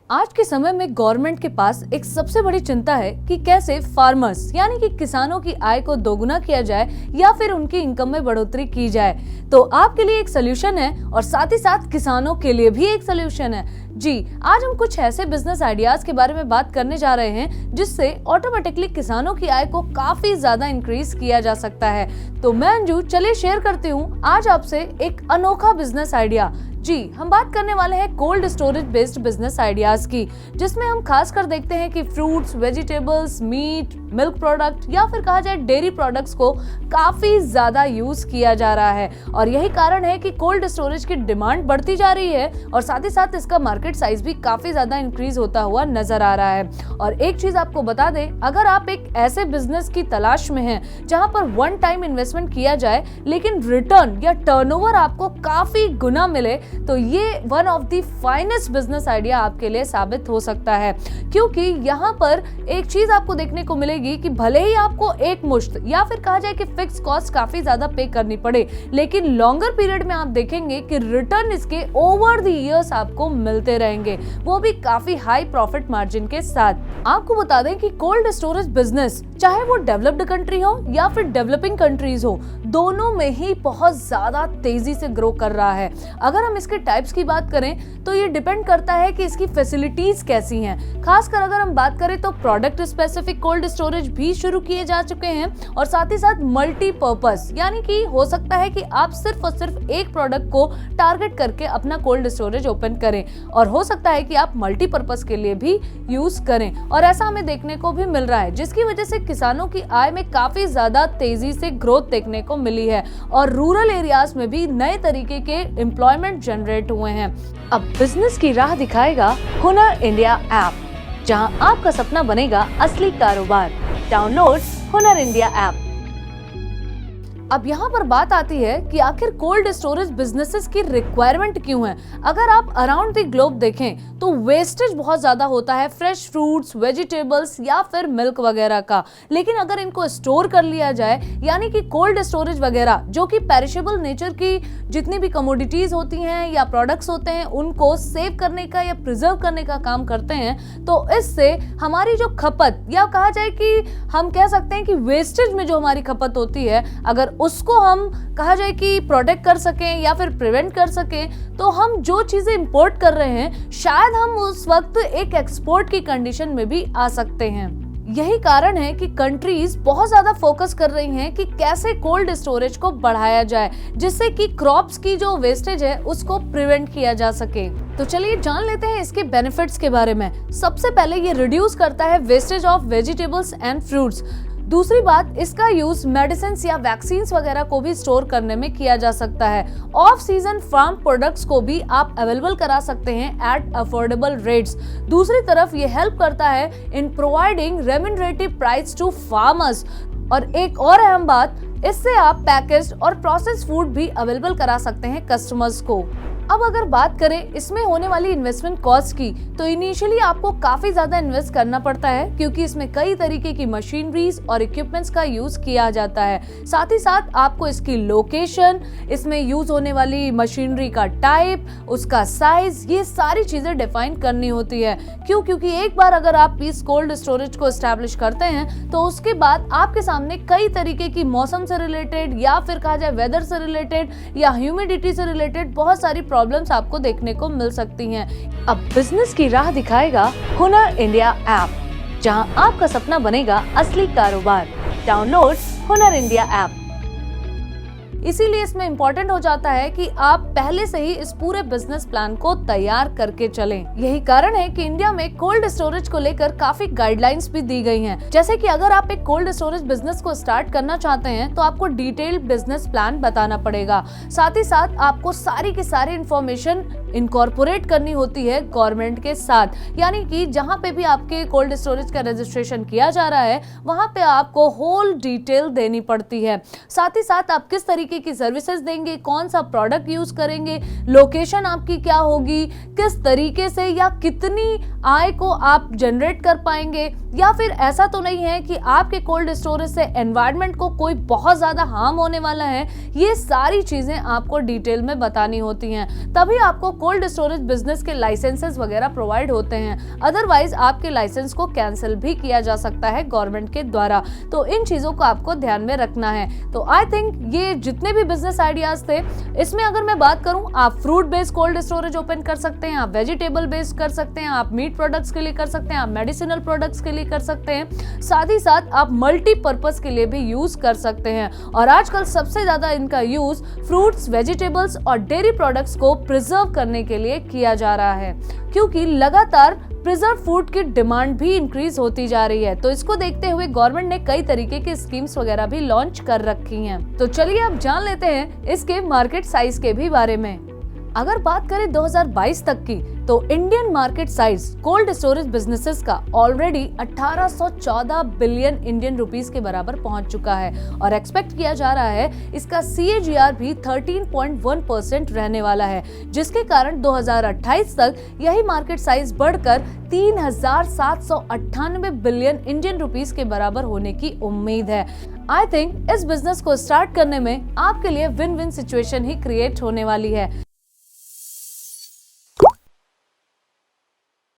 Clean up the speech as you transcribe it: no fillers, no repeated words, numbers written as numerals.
आज के समय में गवर्नमेंट के पास एक सबसे बड़ी चिंता है कि कैसे फार्मर्स यानी कि किसानों की आय को दोगुना किया जाए या फिर उनकी इनकम में बढ़ोतरी की जाए। तो आपके लिए एक सोल्यूशन है और साथ ही साथ किसानों के लिए भी एक सोल्यूशन है। जी, आज हम कुछ ऐसे बिजनेस आइडियाज के बारे में बात करने जा रहे हैं जिससे ऑटोमेटिकली किसानों की आय को काफी ज्यादा इंक्रीज किया जा सकता है। तो मैं अंजू चलिए शेयर करती हूँ आज आपसे एक अनोखा बिजनेस आइडिया। जी, हम बात करने वाले हैं cold storage based business ideas की, जिसमें हम खास कर देखते हैं कि fruits, vegetables, meat, milk product या फिर कहा जाए डेयरी प्रोडक्ट्स को काफी ज्यादा यूज किया जा रहा है और यही कारण है कि कोल्ड स्टोरेज की डिमांड बढ़ती जा रही है और साथ ही साथ इसका मार्केट साइज भी काफी ज्यादा इंक्रीज होता हुआ नजर आ रहा है। और एक चीज आपको बता दें, अगर आप एक ऐसे बिजनेस की तलाश में हैं जहां पर वन टाइम इन्वेस्टमेंट किया जाए लेकिन रिटर्न या टर्नओवर आपको काफी गुना मिले, तो ये one of the finest business idea आपके लिए साबित हो सकता है। क्योंकि यहाँ पर एक चीज आपको देखने को मिलेगी कि भले ही आपको एक मुश्त या फिर कहा जाए कि फिक्स कॉस्ट काफी ज्यादा पे करनी पड़े, लेकिन लॉन्गर पीरियड में आप देखेंगे कि रिटर्न इसके ओवर द इयर्स आपको मिलते रहेंगे, वो भी काफी हाई प्रॉफिट मार्जिन के साथ। आपको बता दें कि कोल्ड स्टोरेज बिजनेस चाहे वो डेवलप्ड कंट्री हो या फिर डेवलपिंग कंट्रीज हो, दोनों में ही बहुत ज्यादा तेजी से ग्रो कर रहा है। अगर हम इसके टाइप्स की बात करें तो ये डिपेंड करता है कि इसकी फैसिलिटीज कैसी हैं। खासकर अगर हम बात करें तो प्रोडक्ट स्पेसिफिक कोल्ड स्टोरेज भी शुरू किए जा चुके हैं और साथ ही साथ मल्टीपर्पस, यानी कि हो सकता है कि आप सिर्फ और सिर्फ एक प्रोडक्ट को टारगेट करके अपना कोल्ड स्टोरेज ओपन करें और हो सकता है कि आप मल्टीपर्पस के लिए भी यूज करें। और ऐसा हमें देखने को भी मिल रहा है, जिसकी वजह से किसानों की आय में काफी ज्यादा तेजी से ग्रोथ देखने को मिली है और रूरल एरियाज में भी नए तरीके के एम्प्लॉयमेंट जनरेट हुए हैं। अब बिजनेस की राह दिखाएगा हुनर इंडिया ऐप, जहां आपका सपना बनेगा असली कारोबार। डाउनलोड हुनर इंडिया ऐप। अब यहाँ पर बात आती है कि आखिर कोल्ड स्टोरेज बिजनेसेस की रिक्वायरमेंट क्यों है। अगर आप अराउंड द ग्लोब देखें तो वेस्टेज बहुत ज्यादा होता है फ्रेश फ्रूट्स, वेजिटेबल्स या फिर मिल्क वगैरह का, लेकिन अगर इनको स्टोर कर लिया जाए यानी कि कोल्ड स्टोरेज वगैरह जो कि पेरिशेबल नेचर की जितनी भी कमोडिटीज होती हैं या प्रोडक्ट्स होते हैं उनको सेव करने का या प्रिजर्व करने का काम करते हैं, तो इससे हमारी जो खपत या कहा जाए कि हम कह सकते हैं कि वेस्टेज में जो हमारी खपत होती है, अगर उसको हम कहा जाए कि प्रोटेक्ट कर सकें या फिर प्रिवेंट कर सकें, तो हम जो चीजें इंपोर्ट कर रहे हैं शायद हम उस वक्त एक एक्सपोर्ट की कंडीशन में भी आ सकते हैं। यही कारण है कि कंट्रीज बहुत ज्यादा फोकस कर रही हैं कि कैसे कोल्ड स्टोरेज को बढ़ाया जाए जिससे कि क्रॉप्स की जो वेस्टेज है उसको प्रिवेंट किया जा सके। तो चलिए जान लेते हैं इसके बेनिफिट्स के बारे में। सबसे पहले ये रिड्यूस करता है wastage of vegetables and fruits. दूसरी बात, इसका यूज मेडिसिन या वैक्सीन वगैरह को भी स्टोर करने में किया जा सकता है। ऑफ सीजन फार्म प्रोडक्ट्स को भी आप अवेलेबल करा सकते हैं एट अफोर्डेबल रेट्स। दूसरी तरफ ये हेल्प करता है in providing remunerative price to farmers. और एक और अहम बात, इससे आप पैकेज्ड और प्रोसेस्ड फूड भी अवेलेबल करा सकते हैं कस्टमर्स को। अब अगर बात करें इसमें होने वाली इन्वेस्टमेंट कॉस्ट की, तो इनिशियली आपको काफी ज्यादा इन्वेस्ट करना पड़ता है क्योंकि इसमें कई तरीके की मशीनरीज और इक्विपमेंट्स का यूज किया जाता है। साथ ही साथ आपको इसकी लोकेशन, इसमें यूज होने वाली मशीनरी का टाइप, उसका साइज, ये सारी चीजें डिफाइन करनी होती है। क्योंकि एक बार अगर आप इस कोल्ड स्टोरेज को एस्टैब्लिश करते हैं तो उसके बाद आपके सामने कई तरीके की मौसम से रिलेटेड या फिर कहा जाए वेदर से रिलेटेड या ह्यूमिडिटी से रिलेटेड बहुत सारी प्रॉब्लम्स आपको देखने को मिल सकती हैं। अब बिजनेस की राह दिखाएगा हुनर इंडिया ऐप, जहां आपका सपना बनेगा असली कारोबार। डाउनलोड हुनर इंडिया ऐप। इसीलिए इसमें इंपॉर्टेंट हो जाता है कि आप पहले से ही इस पूरे बिजनेस प्लान को तैयार करके चलें। यही कारण है कि इंडिया में कोल्ड स्टोरेज को लेकर काफी गाइडलाइंस भी दी गई हैं। जैसे कि अगर आप एक कोल्ड स्टोरेज बिजनेस को स्टार्ट करना चाहते हैं तो आपको डिटेल्ड बिजनेस प्लान बताना पड़ेगा। साथ ही साथ आपको सारी की सारी इंफॉर्मेशन इनकॉर्पोरेट करनी होती है गवर्नमेंट के साथ, यानी कि जहाँ पे भी आपके कोल्ड स्टोरेज का रजिस्ट्रेशन किया जा रहा है वहाँ पे आपको होल डिटेल देनी पड़ती है। साथ ही साथ आप किस तरीके तरीके की सर्विसेज देंगे, कौन सा प्रोडक्ट यूज करेंगे, लोकेशन आपकी क्या होगी, किस तरीके से या कितनी आय को आप जनरेट कर पाएंगे, या फिर ऐसा तो नहीं है कि आपके कोल्ड स्टोरेज से एनवायरनमेंट को कोई बहुत ज्यादा हार्म होने वाला है। ये सारी चीजें आपको डिटेल में बतानी होती हैं, तभी आपको कोल्ड स्टोरेज बिजनेस के लाइसेंसेस वगैरह प्रोवाइड होते हैं। अदरवाइज आपके लाइसेंस को कैंसिल भी किया जा सकता है गवर्नमेंट के द्वारा। तो इन चीजों को आपको ध्यान में रखना है। तो आई थिंक ये जितने भी बिजनेस आइडियाज थे, इसमें अगर मैं बात करूं, आप fruit based cold storage open कर सकते हैं, आप वेजिटेबल बेस्ड कर सकते हैं, आप मीट प्रोडक्ट्स के लिए कर सकते हैं, आप मेडिसिनल प्रोडक्ट्स के लिए कर सकते हैं, साथ ही साथ आप मल्टीपर्पज के लिए भी यूज कर सकते हैं। और आजकल सबसे ज्यादा इनका यूज फ्रूट्स, वेजिटेबल्स और डेयरी प्रोडक्ट्स को प्रिजर्व करने के लिए किया जा रहा है, क्योंकि लगातार प्रिजर्व फूड की डिमांड भी इंक्रीज होती जा रही है। तो इसको देखते हुए गवर्नमेंट ने कई तरीके की स्कीम्स वगैरह भी लॉन्च कर रखी हैं। तो चलिए अब जान लेते हैं इसके मार्केट साइज के भी बारे में। अगर बात करें 2022 तक की, तो Indian market size cold storage businesses का ऑलरेडी 1814 बिलियन इंडियन रुपीस के बराबर पहुंच चुका है और एक्सपेक्ट किया जा रहा है इसका CAGR भी 13.1% रहने वाला है, जिसके कारण 2028 तक यही मार्केट साइज बढ़कर 3798 बिलियन इंडियन रुपीस के बराबर होने की उम्मीद है। आई थिंक इस बिजनेस को स्टार्ट करने में आपके लिए विन विन सिचुएशन ही क्रिएट होने वाली है।